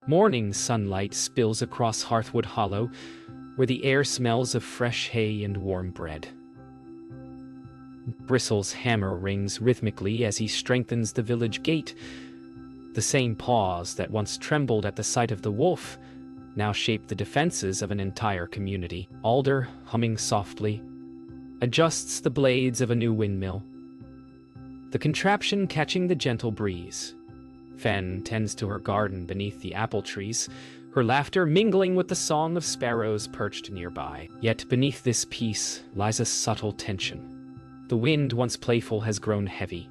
Morning sunlight spills across Hearthwood Hollow, where the air smells of fresh hay and warm bread. Bristle's hammer rings rhythmically as he strengthens the village gate. The same paws that once trembled at the sight of the wolf now shape the defenses of an entire community. Alder, humming softly, adjusts the blades of a new windmill, the contraption catching the gentle breeze. Fen tends to her garden beneath the apple trees, her laughter mingling with the song of sparrows perched nearby. Yet beneath this peace lies a subtle tension. The wind, once playful, has grown heavy.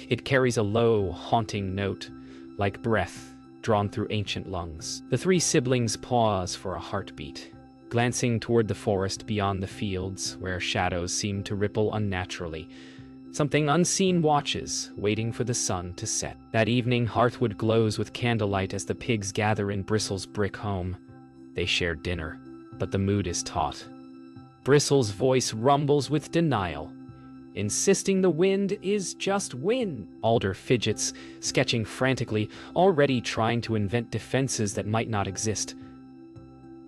It carries a low, haunting note, like breath drawn through ancient lungs. The three siblings pause for a heartbeat, glancing toward the forest beyond the fields, where shadows seem to ripple unnaturally. Something unseen watches, waiting for the sun to set. That evening, Hearthwood glows with candlelight as the pigs gather in Bristle's brick home. They share dinner, but the mood is taut. Bristle's voice rumbles with denial, insisting the wind is just wind. Alder fidgets, sketching frantically, already trying to invent defenses that might not exist.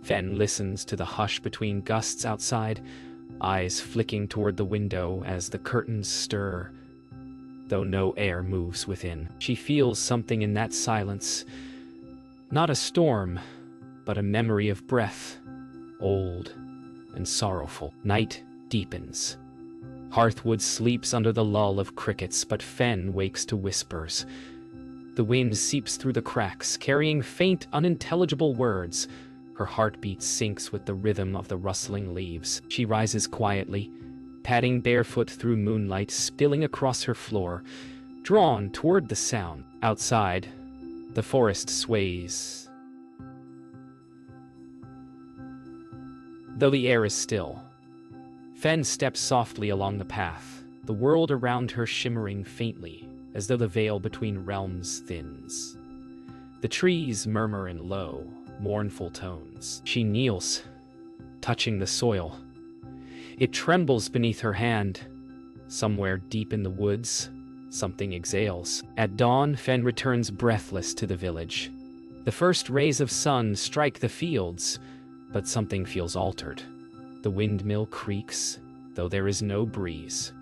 Fen listens to the hush between gusts outside, eyes flicking toward the window as the curtains stir. Though no air moves within, she feels something in that silence. Not a storm, but a memory of breath, old and sorrowful. Night deepens. Hearthwood sleeps under the lull of crickets, but Fen wakes to whispers. The wind seeps through the cracks, carrying faint, unintelligible words. Her heartbeat syncs with the rhythm of the rustling leaves. She rises quietly, padding barefoot through moonlight spilling across her floor, drawn toward the sound. Outside, the forest sways, though the air is still. Fen steps softly along the path, the world around her shimmering faintly, as though the veil between realms thins. The trees murmur in low, mournful tones. She kneels, touching the soil. It trembles beneath her hand. Somewhere deep in the woods, something exhales. At dawn, Fen returns breathless to the village. The first rays of sun strike the fields, but something feels altered. The windmill creaks, though there is no breeze.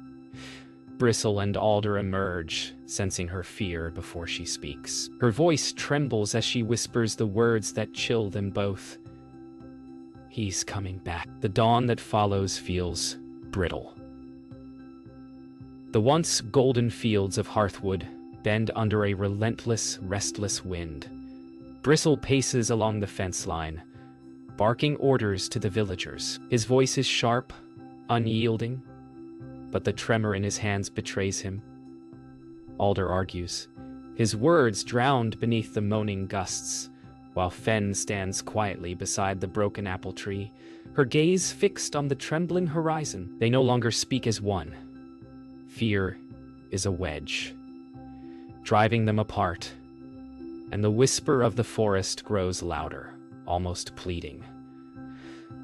Bristle and Alder emerge, sensing her fear before she speaks. Her voice trembles as she whispers the words that chill them both. He's coming back. The dawn that follows feels brittle. The once golden fields of Hearthwood bend under a relentless, restless wind. Bristle paces along the fence line, barking orders to the villagers. His voice is sharp, unyielding, but the tremor in his hands betrays him. Alder argues, his words drowned beneath the moaning gusts, while Fen stands quietly beside the broken apple tree, her gaze fixed on the trembling horizon. They no longer speak as one. Fear is a wedge, driving them apart, and the whisper of the forest grows louder, almost pleading.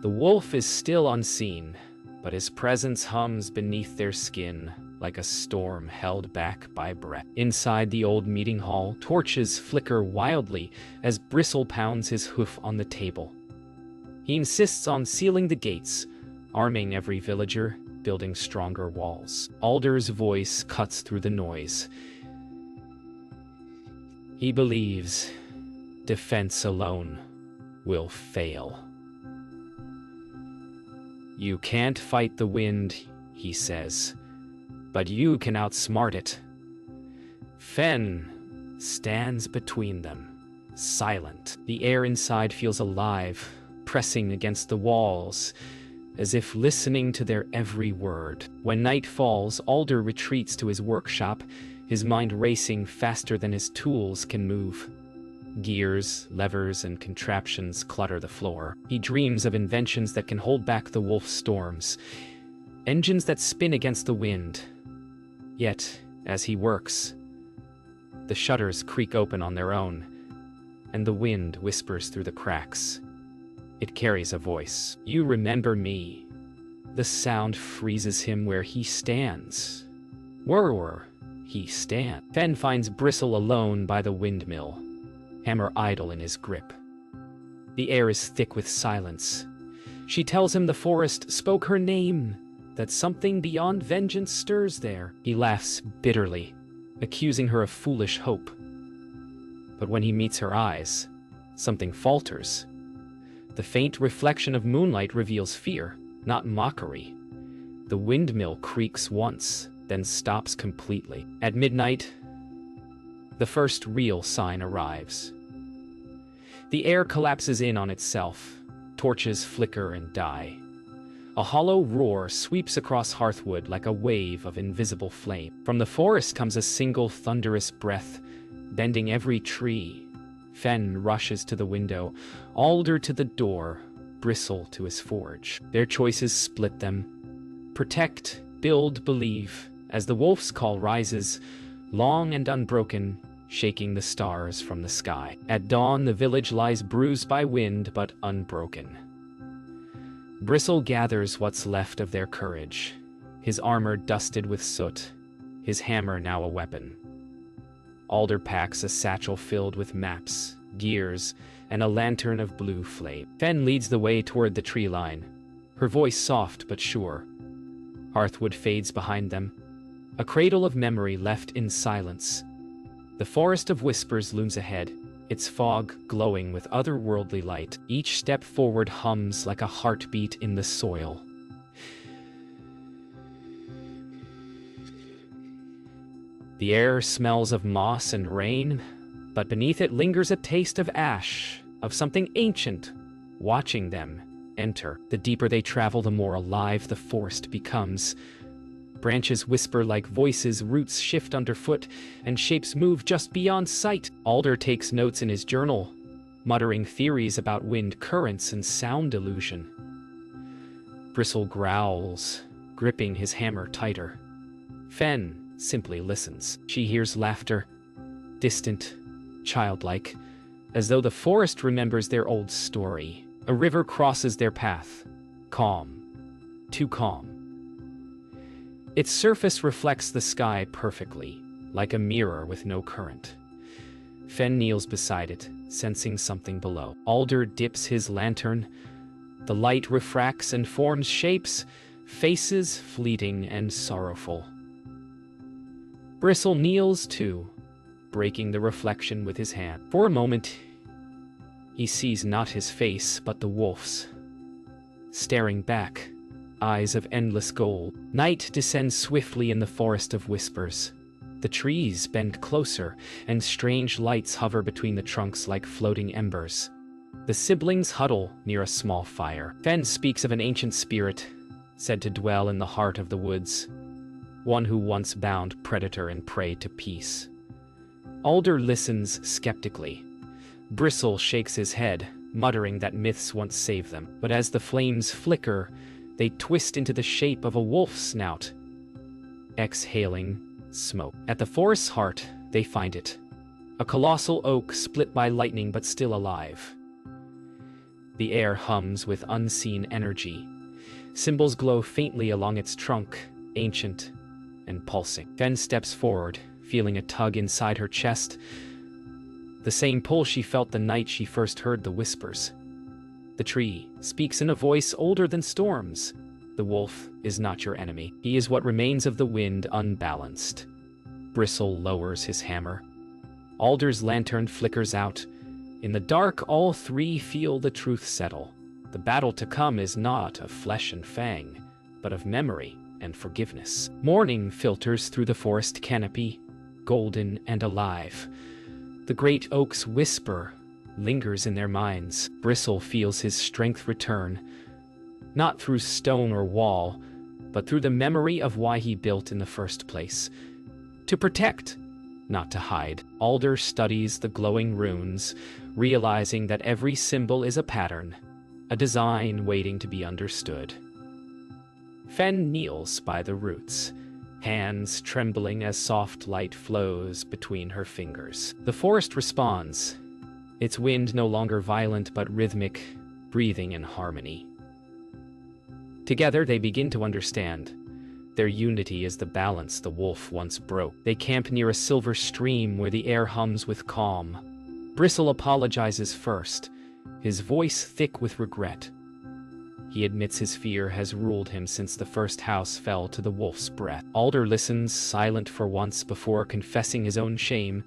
The wolf is still unseen, but his presence hums beneath their skin like a storm held back by breath. Inside the old meeting hall, torches flicker wildly as Bristle pounds his hoof on the table. He insists on sealing the gates, arming every villager, building stronger walls. Alder's voice cuts through the noise. He believes defense alone will fail. You can't fight the wind, he says, but you can outsmart it. Fen stands between them, silent. The air inside feels alive, pressing against the walls, as if listening to their every word. When night falls, Alder retreats to his workshop, his mind racing faster than his tools can move. Gears, levers, and contraptions clutter the floor. He dreams of inventions that can hold back the wolf's storms, engines that spin against the wind. Yet, as he works, the shutters creak open on their own, and the wind whispers through the cracks. It carries a voice. You remember me. The sound freezes him where he stands. Where he stands. Fen finds Bristle alone by the windmill, hammer idle in his grip. The air is thick with silence. She tells him the forest spoke her name, that something beyond vengeance stirs there. He laughs bitterly, accusing her of foolish hope. But when he meets her eyes, something falters. The faint reflection of moonlight reveals fear, not mockery. The windmill creaks once, then stops completely. At midnight, the first real sign arrives. The air collapses in on itself. Torches flicker and die. A hollow roar sweeps across Hearthwood like a wave of invisible flame. From the forest comes a single thunderous breath, bending every tree. Fen rushes to the window, Alder to the door, Bristle to his forge. Their choices split them. Protect, build, believe, as the wolf's call rises, long and unbroken, shaking the stars from the sky. At dawn, the village lies bruised by wind, but unbroken. Bristle gathers what's left of their courage, his armor dusted with soot, his hammer now a weapon. Alder packs a satchel filled with maps, gears, and a lantern of blue flame. Fen leads the way toward the tree line, her voice soft but sure. Hearthwood fades behind them, a cradle of memory left in silence. The forest of whispers looms ahead, its fog glowing with otherworldly light. Each step forward hums like a heartbeat in the soil. The air smells of moss and rain, but beneath it lingers a taste of ash, of something ancient, watching them enter. The deeper they travel, the more alive the forest becomes. Branches whisper like voices, roots shift underfoot, and shapes move just beyond sight. Alder takes notes in his journal, muttering theories about wind currents and sound illusion. Bristle growls, gripping his hammer tighter. Fen simply listens. She hears laughter, distant, childlike, as though the forest remembers their old story. A river crosses their path, calm, too calm. Its surface reflects the sky perfectly, like a mirror with no current. Fen kneels beside it, sensing something below. Alder dips his lantern. The light refracts and forms shapes, faces fleeting and sorrowful. Bristle kneels too, breaking the reflection with his hand. For a moment, he sees not his face, but the wolf's. Staring back, eyes of endless gold. Night descends swiftly in the forest of whispers. The trees bend closer, and strange lights hover between the trunks like floating embers. The siblings huddle near a small fire. Fen speaks of an ancient spirit, said to dwell in the heart of the woods, one who once bound predator and prey to peace. Alder listens skeptically. Bristle shakes his head, muttering that myths once saved them. But as the flames flicker, they twist into the shape of a wolf's snout, exhaling smoke. At the forest's heart, they find it. A colossal oak split by lightning but still alive. The air hums with unseen energy. Symbols glow faintly along its trunk, ancient and pulsing. Fen steps forward, feeling a tug inside her chest, the same pull she felt the night she first heard the whispers. The tree speaks in a voice older than storms. The wolf is not your enemy. He is what remains of the wind unbalanced. Bristle lowers his hammer. Alder's lantern flickers out. In the dark, all three feel the truth settle. The battle to come is not of flesh and fang, but of memory and forgiveness. Morning filters through the forest canopy, golden and alive. The great oak's whisper lingers in their minds. Bristle feels his strength return, not through stone or wall, but through the memory of why he built in the first place. To protect, not to hide. Alder studies the glowing runes, realizing that every symbol is a pattern, a design waiting to be understood. Fen kneels by the roots, hands trembling as soft light flows between her fingers. The forest responds, its wind no longer violent but rhythmic, breathing in harmony. Together they begin to understand. Their unity is the balance the wolf once broke. They camp near a silver stream where the air hums with calm. Bristle apologizes first, his voice thick with regret. He admits his fear has ruled him since the first house fell to the wolf's breath. Alder listens, silent for once before confessing his own shame.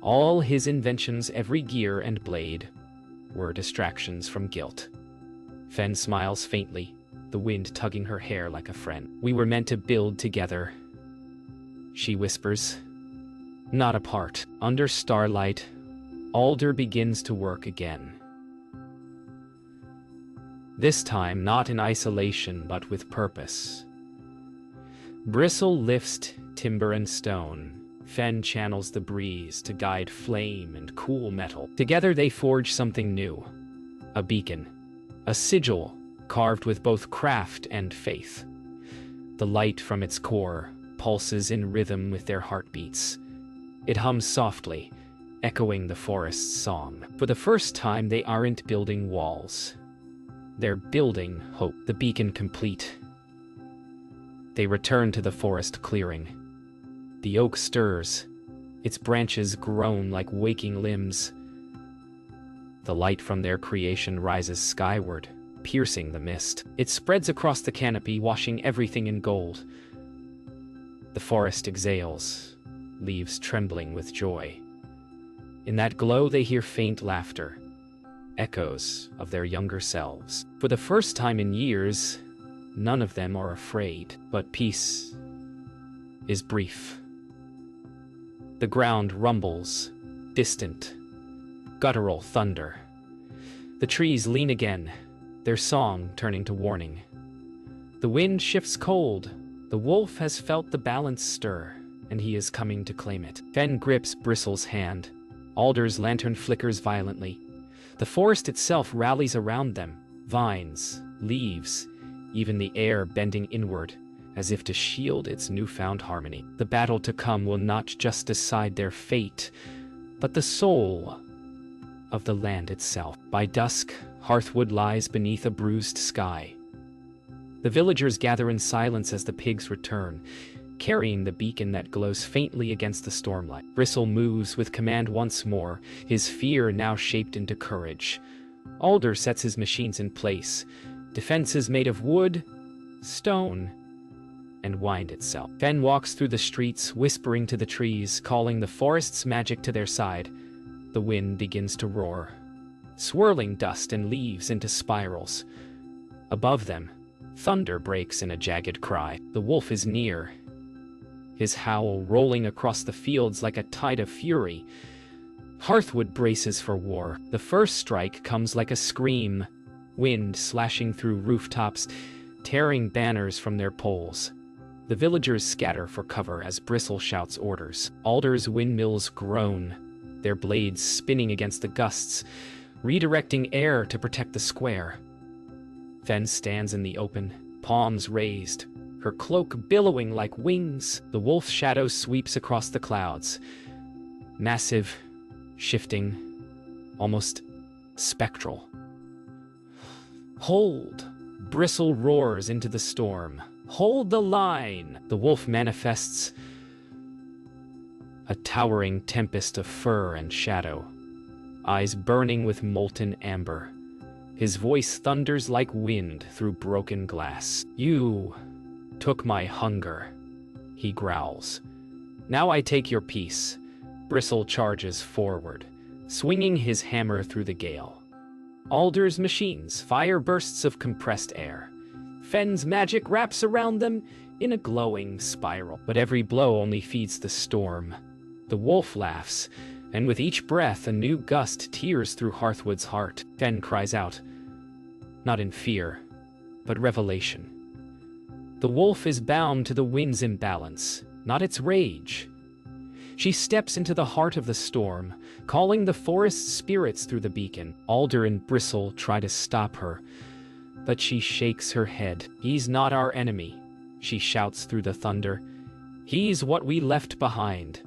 All his inventions, every gear and blade, were distractions from guilt. Fen smiles faintly, the wind tugging her hair like a friend. "We were meant to build together," she whispers. "Not apart." Under starlight, Alder begins to work again. This time not in isolation but with purpose. Bristle lifts timber and stone. Fen channels the breeze to guide flame and cool metal. Together they forge something new. A beacon. A sigil carved with both craft and faith. The light from its core pulses in rhythm with their heartbeats. It hums softly, echoing the forest's song. For the first time, they aren't building walls. They're building hope. The beacon complete, they return to the forest clearing. The oak stirs, its branches groan like waking limbs. The light from their creation rises skyward, piercing the mist. It spreads across the canopy, washing everything in gold. The forest exhales, leaves trembling with joy. In that glow they hear faint laughter, echoes of their younger selves. For the first time in years, none of them are afraid, but peace is brief. The ground rumbles, distant, guttural thunder. The trees lean again, their song turning to warning. The wind shifts cold. The wolf has felt the balance stir, and he is coming to claim it. Fen grips Bristle's hand. Alder's lantern flickers violently. The forest itself rallies around them, vines, leaves, even the air bending inward, as if to shield its newfound harmony. The battle to come will not just decide their fate, but the soul of the land itself. By dusk, Hearthwood lies beneath a bruised sky. The villagers gather in silence as the pigs return, carrying the beacon that glows faintly against the stormlight. Bristle moves with command once more, his fear now shaped into courage. Alder sets his machines in place, defenses made of wood, stone, and wind itself. Fen walks through the streets, whispering to the trees, calling the forest's magic to their side. The wind begins to roar, swirling dust and leaves into spirals. Above them, thunder breaks in a jagged cry. The wolf is near, his howl rolling across the fields like a tide of fury. Hearthwood braces for war. The first strike comes like a scream, wind slashing through rooftops, tearing banners from their poles. The villagers scatter for cover as Bristle shouts orders. Alder's windmills groan, their blades spinning against the gusts, redirecting air to protect the square. Fen stands in the open, palms raised, her cloak billowing like wings. The wolf's shadow sweeps across the clouds, massive, shifting, almost spectral. "Hold!" Bristle roars into the storm. "Hold the line!" The wolf manifests, a towering tempest of fur and shadow, eyes burning with molten amber. His voice thunders like wind through broken glass. "You took my hunger," he growls. "Now I take your peace." Bristle charges forward, swinging his hammer through the gale. Alder's machines fire bursts of compressed air. Fen's magic wraps around them in a glowing spiral. But every blow only feeds the storm. The wolf laughs, and with each breath a new gust tears through Hearthwood's heart. Fen cries out, not in fear, but revelation. The wolf is bound to the wind's imbalance, not its rage. She steps into the heart of the storm, calling the forest spirits through the beacon. Alder and Bristle try to stop her, but she shakes her head. "He's not our enemy," she shouts through the thunder. "He's what we left behind."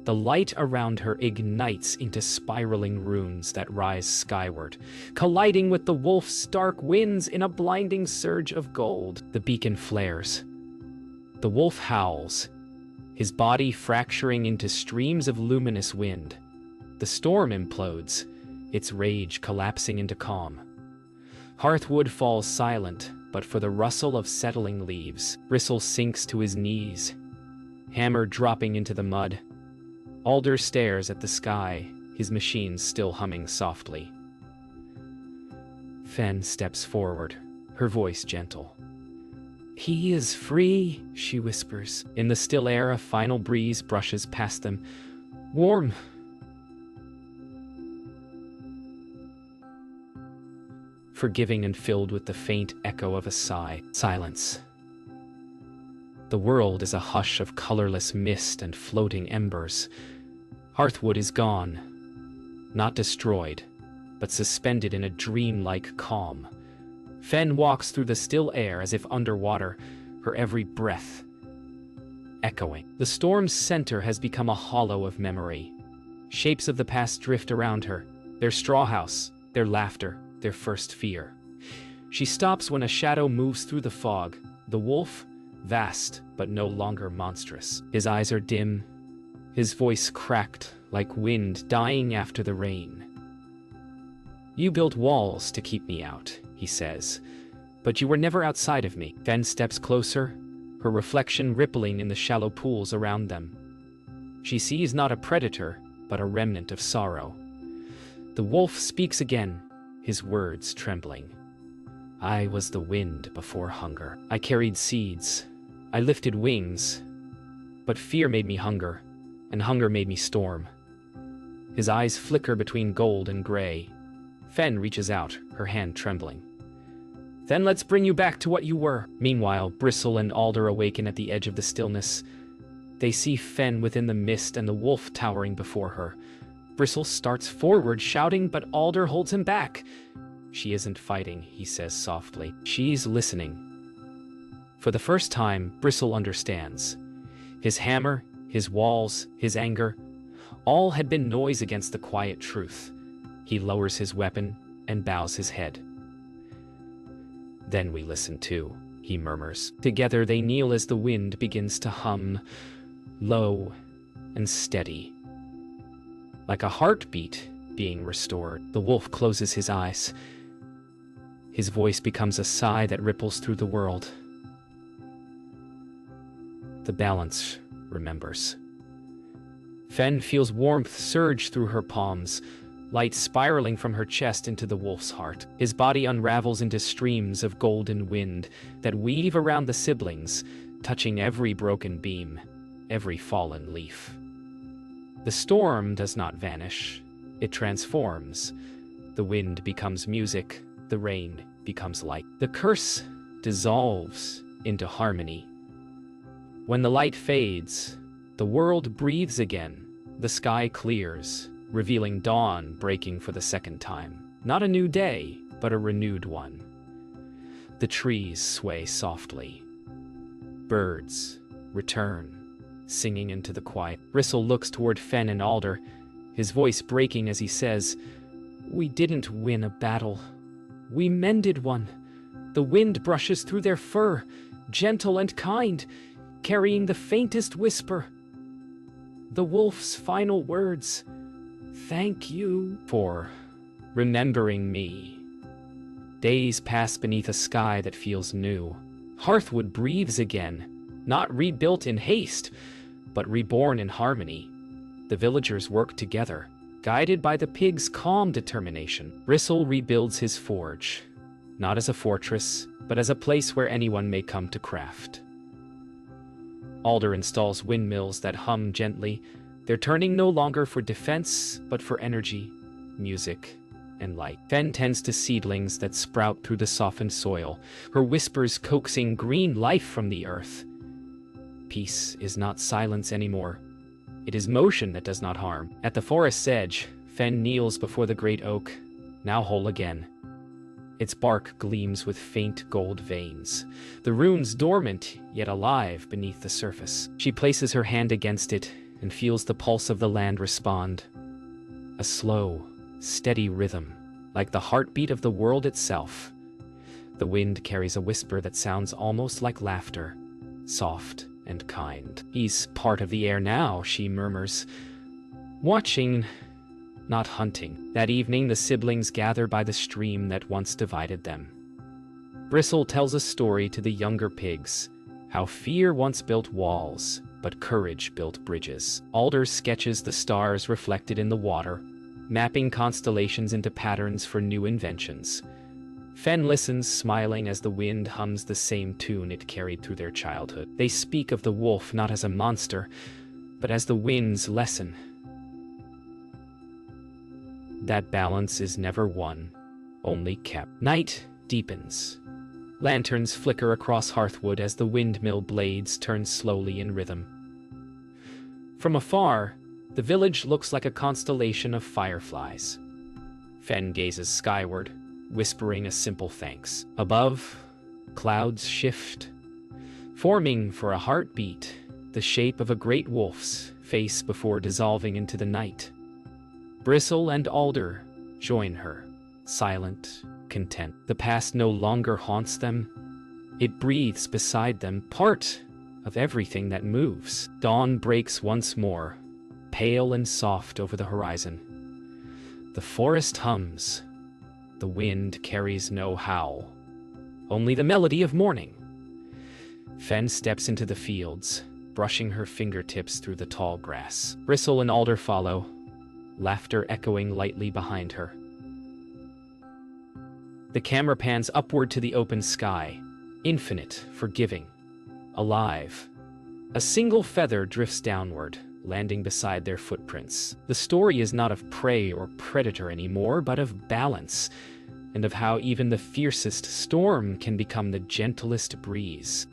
The light around her ignites into spiraling runes that rise skyward, colliding with the wolf's dark winds in a blinding surge of gold. The beacon flares. The wolf howls, his body fracturing into streams of luminous wind. The storm implodes, its rage collapsing into calm. Hearthwood falls silent, but for the rustle of settling leaves. Bristle sinks to his knees, hammer dropping into the mud. Alder stares at the sky, his machines still humming softly. Fen steps forward, her voice gentle. "He is free," she whispers. In the still air, a final breeze brushes past them, warm, forgiving and filled with the faint echo of a sigh. Silence. The world is a hush of colorless mist and floating embers. Hearthwood is gone, not destroyed, but suspended in a dreamlike calm. Fen walks through the still air as if underwater, her every breath echoing. The storm's center has become a hollow of memory. Shapes of the past drift around her, their straw house, their laughter, their first fear. She stops when a shadow moves through the fog, the wolf, vast but no longer monstrous. His eyes are dim, his voice cracked like wind dying after the rain. "You built walls to keep me out," he says, "but you were never outside of me." Fen steps closer, her reflection rippling in the shallow pools around them. She sees not a predator, but a remnant of sorrow. The wolf speaks again, his words trembling. "I was the wind before hunger. I carried seeds. I lifted wings. But fear made me hunger, and hunger made me storm." His eyes flicker between gold and gray. Fen reaches out, her hand trembling. "Then let's bring you back to what you were." Meanwhile, Bristle and Alder awaken at the edge of the stillness. They see Fen within the mist and the wolf towering before her. Bristle starts forward, shouting, but Alder holds him back. "She isn't fighting," he says softly. "She's listening." For the first time, Bristle understands. His hammer, his walls, his anger, all had been noise against the quiet truth. He lowers his weapon and bows his head. "Then we listen too," he murmurs. Together they kneel as the wind begins to hum, low and steady, like a heartbeat being restored. The wolf closes his eyes. His voice becomes a sigh that ripples through the world. The balance remembers. Fen feels warmth surge through her palms, light spiraling from her chest into the wolf's heart. His body unravels into streams of golden wind that weave around the siblings, touching every broken beam, every fallen leaf. The storm does not vanish. It transforms. The wind becomes music. The rain becomes light. The curse dissolves into harmony. When the light fades, the world breathes again. The sky clears, revealing dawn breaking for the second time. Not a new day, but a renewed one. The trees sway softly. Birds return, singing into the quiet. Bristle looks toward Fen and Alder, his voice breaking as he says, "We didn't win a battle. We mended one." The wind brushes through their fur, gentle and kind, carrying the faintest whisper. The wolf's final words, "Thank you for remembering me." Days pass beneath a sky that feels new. Hearthwood breathes again, not rebuilt in haste, but reborn in harmony. The villagers work together, guided by the pig's calm determination. Bristle rebuilds his forge, not as a fortress, but as a place where anyone may come to craft. Alder installs windmills that hum gently. They're turning no longer for defense, but for energy, music, and light. Fen tends to seedlings that sprout through the softened soil, her whispers coaxing green life from the earth. Peace is not silence anymore. It is motion that does not harm. At the forest's edge, Fen kneels before the great oak, now whole again. Its bark gleams with faint gold veins, the runes dormant yet alive beneath the surface. She places her hand against it and feels the pulse of the land respond. A slow, steady rhythm, like the heartbeat of the world itself. The wind carries a whisper that sounds almost like laughter, soft and kind. "He's part of the air now," she murmurs, "watching, not hunting. That evening, the siblings gather by the stream that once divided them. Bristle tells a story to the younger pigs, how fear once built walls, but courage built bridges. Alder sketches the stars reflected in the water, mapping constellations into patterns for new inventions. Fen listens, smiling as the wind hums the same tune it carried through their childhood. They speak of the wolf not as a monster, but as the wind's lesson. That balance is never won, only kept. Night deepens. Lanterns flicker across hearthwood as the windmill blades turn slowly in rhythm. From afar, the village looks like a constellation of fireflies. Fen gazes skyward, whispering a simple thanks. Above, clouds shift, forming for a heartbeat, the shape of a great wolf's face before dissolving into the night. Bristle and Alder join her, silent, content. The past no longer haunts them. It breathes beside them, part of everything that moves. Dawn breaks once more, pale and soft over the horizon. The forest hums. The wind carries no howl, only the melody of morning. Fen steps into the fields, brushing her fingertips through the tall grass. Bristle and Alder follow, laughter echoing lightly behind her. The camera pans upward to the open sky, infinite, forgiving, alive. A single feather drifts downward, landing beside their footprints. The story is not of prey or predator anymore, but of balance, and of how even the fiercest storm can become the gentlest breeze.